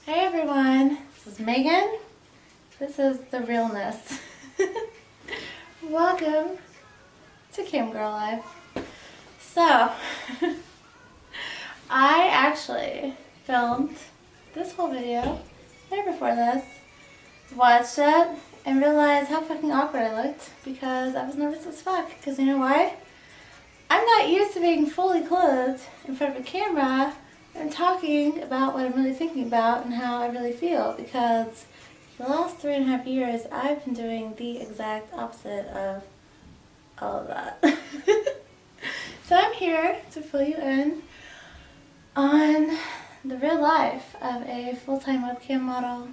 Hey everyone, this is Megan. This is the realness. Welcome to Cam Girl Life. So, I actually filmed this whole video right before this, watched it, and realized how fucking awkward I looked because I was nervous as fuck. Because you know why? I'm not used to being fully clothed in front of a camera and talking about what I'm really thinking about and how I really feel, because for the last 3.5 years I've been doing the exact opposite of all of that. So I'm here to fill you in on the real life of a full-time webcam model,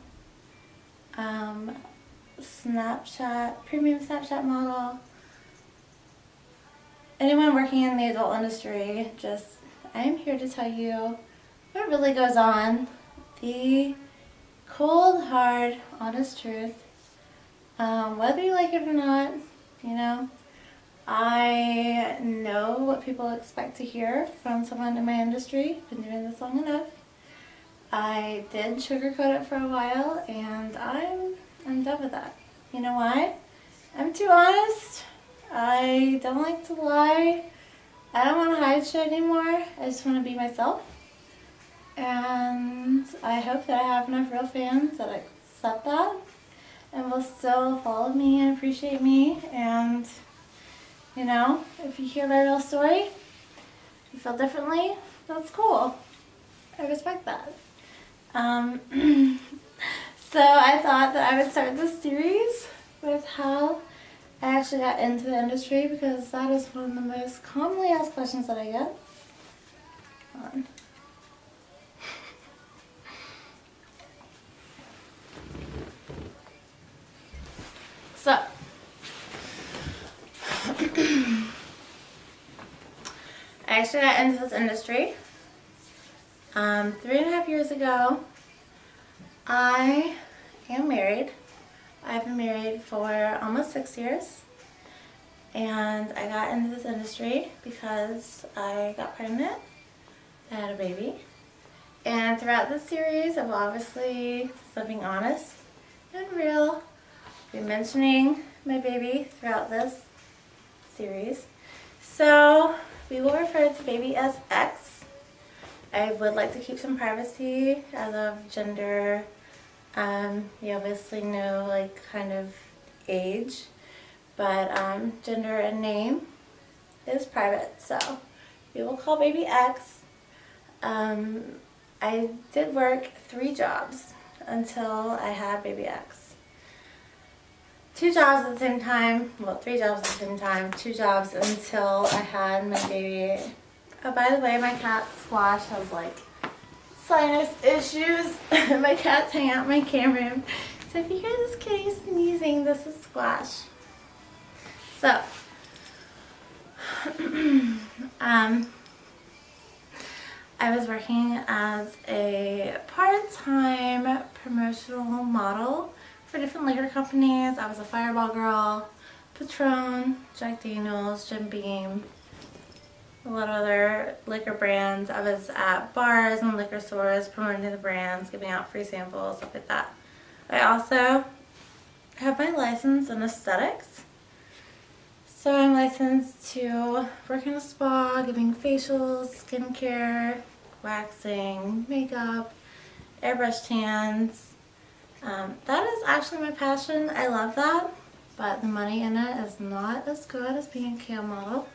premium Snapchat model, anyone working in the adult industry. I am here to tell you what really goes on, the cold, hard, honest truth. Whether you like it or not, I know what people expect to hear from someone in my industry. Been doing this long enough. I did sugarcoat it for a while, and I'm done with that. You know why? I'm too honest. I don't like to lie. I don't want to hide shit anymore. I just want to be myself. And I hope that I have enough real fans that accept that and will still follow me and appreciate me. And, if you hear my real story, you feel differently, that's cool. I respect that. So I thought that I would start this series with how I actually got into the industry, because that is one of the most commonly asked questions that I get. Hold on. So, I actually got into this industry 3.5 years ago. I am married. I've been married for almost 6 years, and I got into this industry because I got pregnant. I had a baby, and throughout this series I've obviously, so being honest and real, been mentioning my baby throughout this series. So we will refer to baby as X. I would like to keep some privacy as of gender. You obviously know kind of age, but gender and name is private, so we will call baby X. I did work 3 jobs until I had baby X. 2 jobs at the same time, well, 3 jobs at the same time, 2 jobs until I had my baby. Oh, by the way, my cat Squash has sinus issues. My cats hang out in my camera room. So if you hear this kitty sneezing, this is Squash. So, I was working as a part-time promotional model for different liquor companies. I was a Fireball Girl, Patron, Jack Daniels, Jim Beam, a lot of other liquor brands. I was at bars and liquor stores promoting the brands, giving out free samples, stuff like that. I also have my license in aesthetics. So I'm licensed to work in a spa, giving facials, skincare, waxing, makeup, airbrush tans. That is actually my passion. I love that, but the money in it is not as good as being a cam model.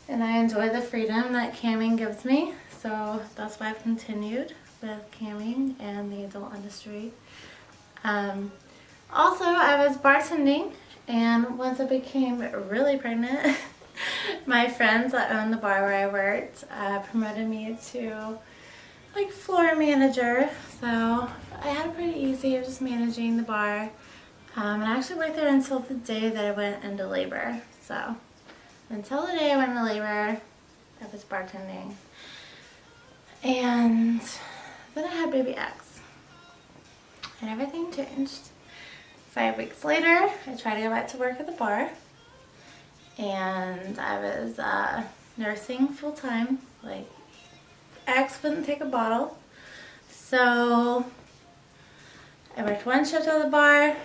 And I enjoy the freedom that camming gives me, so that's why I've continued with camming and the adult industry. Also, I was bartending, and once I became really pregnant, my friends that owned the bar where I worked promoted me to floor manager. So I had it pretty easy. I was just managing the bar, and I actually worked there until the day that I went into labor. So until the day I went into labor, I was bartending. And then I had baby X, and everything changed. 5 weeks later, I tried to go back to work at the bar, and I was nursing full-time. X wouldn't take a bottle, so I worked one shift at the bar,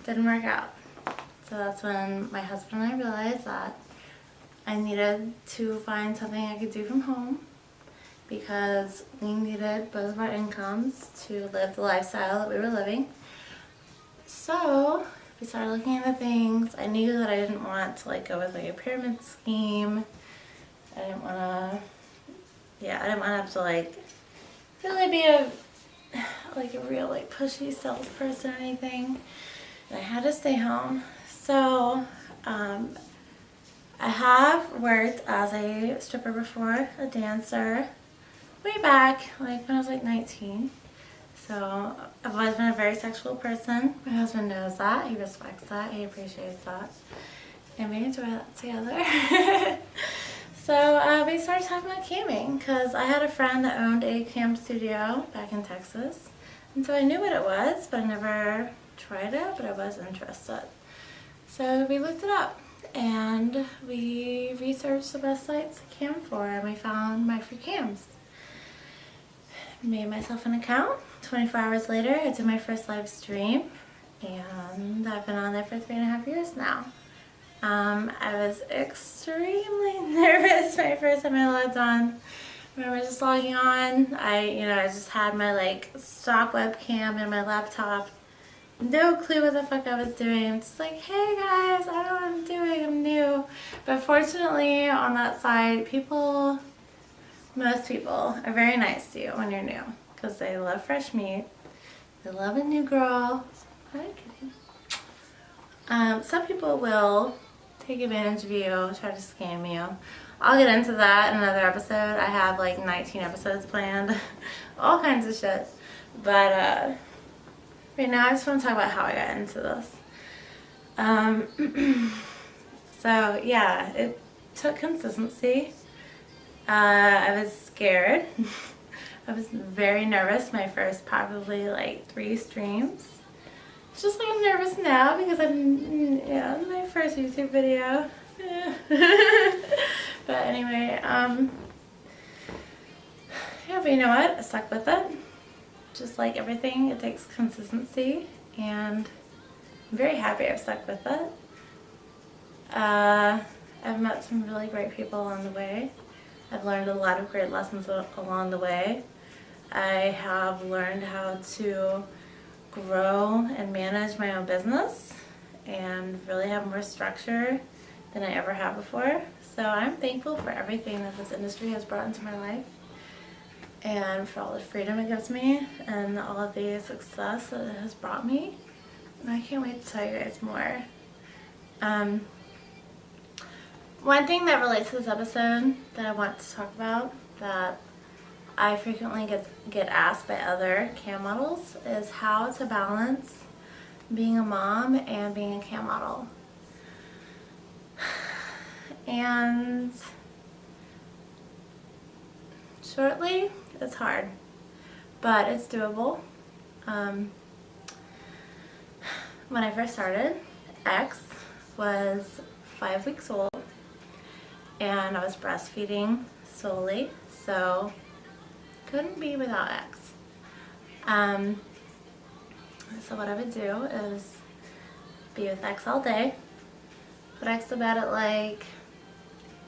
didn't work out. So that's when my husband and I realized that I needed to find something I could do from home because we needed both of our incomes to live the lifestyle that we were living. So we started looking into things. I knew that I didn't want to like go with like a pyramid scheme. I didn't want to have to like really be a real like pushy salesperson or anything. And I had to stay home. So I have worked as a stripper before, a dancer, way back, like when I was like 19. So I've always been a very sexual person. My husband knows that. He respects that. He appreciates that. And we enjoy that together. So we started talking about camming because I had a friend that owned a cam studio back in Texas. And so I knew what it was, but I never tried it, but I was interested. So we looked it up and we researched the best sites to cam for, and we found My Free Cams. Made myself an account. 24 hours later, I did my first live stream, and I've been on there for 3.5 years now. I was extremely nervous my first time I logged on. I remember just logging on. I just had my like stock webcam and my laptop. No clue what the fuck I was doing. Just like, hey guys, I don't know what I'm doing. I'm new. But fortunately, on that side, most people are very nice to you when you're new because they love fresh meat. They love a new girl. I'm kidding. Some people will take advantage of you, try to scam you. I'll get into that in another episode. I have like 19 episodes planned. All kinds of shit. But right now I just want to talk about how I got into this. So yeah, it took consistency. I was scared. I was very nervous my first probably like 3 streams. It's just like I'm nervous now because my first YouTube video. But anyway, but you know what? I stuck with it. Just like everything, it takes consistency, and I'm very happy I've stuck with it. I've met some really great people along the way. I've learned a lot of great lessons along the way. I have learned how to grow and manage my own business and really have more structure than I ever have before. So I'm thankful for everything that this industry has brought into my life and for all the freedom it gives me and all of the success that it has brought me. And I can't wait to tell you guys more. One thing that relates to this episode that I want to talk about that I frequently get asked by other cam models is how to balance being a mom and being a cam model. And shortly, it's hard, but it's doable. When I first started, X was 5 weeks old and I was breastfeeding solely, so couldn't be without X. So what I would do is be with X all day, put X to bed at like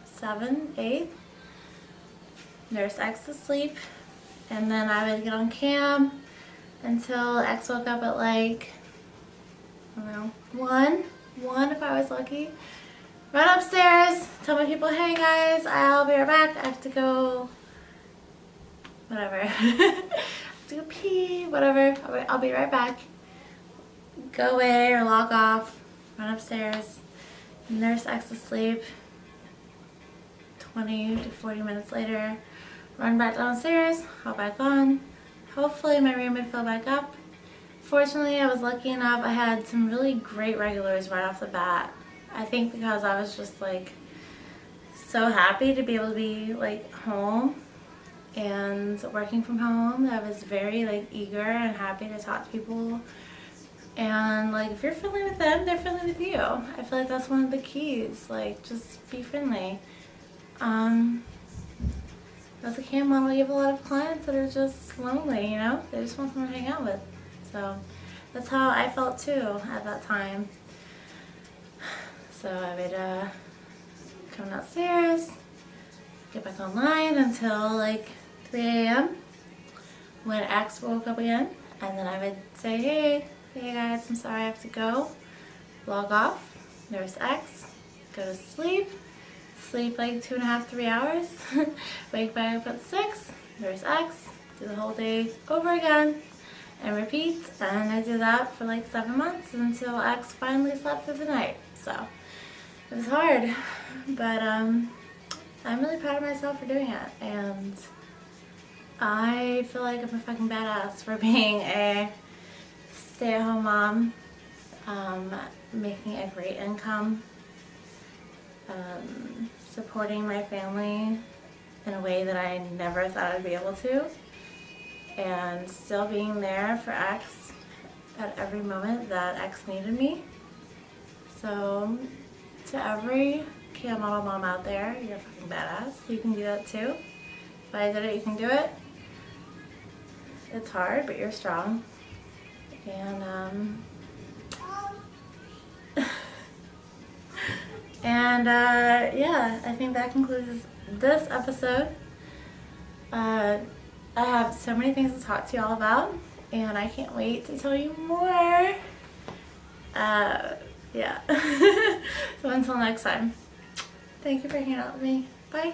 7, 8, nurse X to sleep, and then I would get on cam until X woke up at like, I don't know, 1 if I was lucky. Run upstairs, tell my people, hey guys, I'll be right back. I have to go, whatever. I have to go pee, whatever. I'll be right back. Go away or log off, run upstairs, nurse X to sleep. 20 to 40 minutes later, run back downstairs, hop back on. Hopefully my room would fill back up. Fortunately, I was lucky enough, I had some really great regulars right off the bat. I think because I was just like so happy to be able to be like home and working from home. I was very like eager and happy to talk to people. And like if you're friendly with them, they're friendly with you. I feel like that's one of the keys. Like just be friendly. As a cam model, you have a lot of clients that are just lonely, you know? They just want someone to hang out with. So that's how I felt too at that time. So I would come downstairs, get back online until like 3 a.m. when X woke up again, and then I would say, hey guys, I'm sorry I have to go. Log off, nurse X, go to sleep like 2.5, 3 hours, wake back up at 6, nurse X, do the whole day over again, and repeat. And I did that for like 7 months until X finally slept through the night. So it was hard, but I'm really proud of myself for doing it, and I feel like I'm a fucking badass for being a stay-at-home mom, making a great income, supporting my family in a way that I never thought I'd be able to, and still being there for X at every moment that X needed me. So to every cam model mom out there, you're a fucking badass. You can do that too. If I did it, you can do it. It's hard, but you're strong. And yeah, I think that concludes this episode. I have so many things to talk to y'all about, and I can't wait to tell you more. Yeah. So until next time, thank you for hanging out with me. Bye.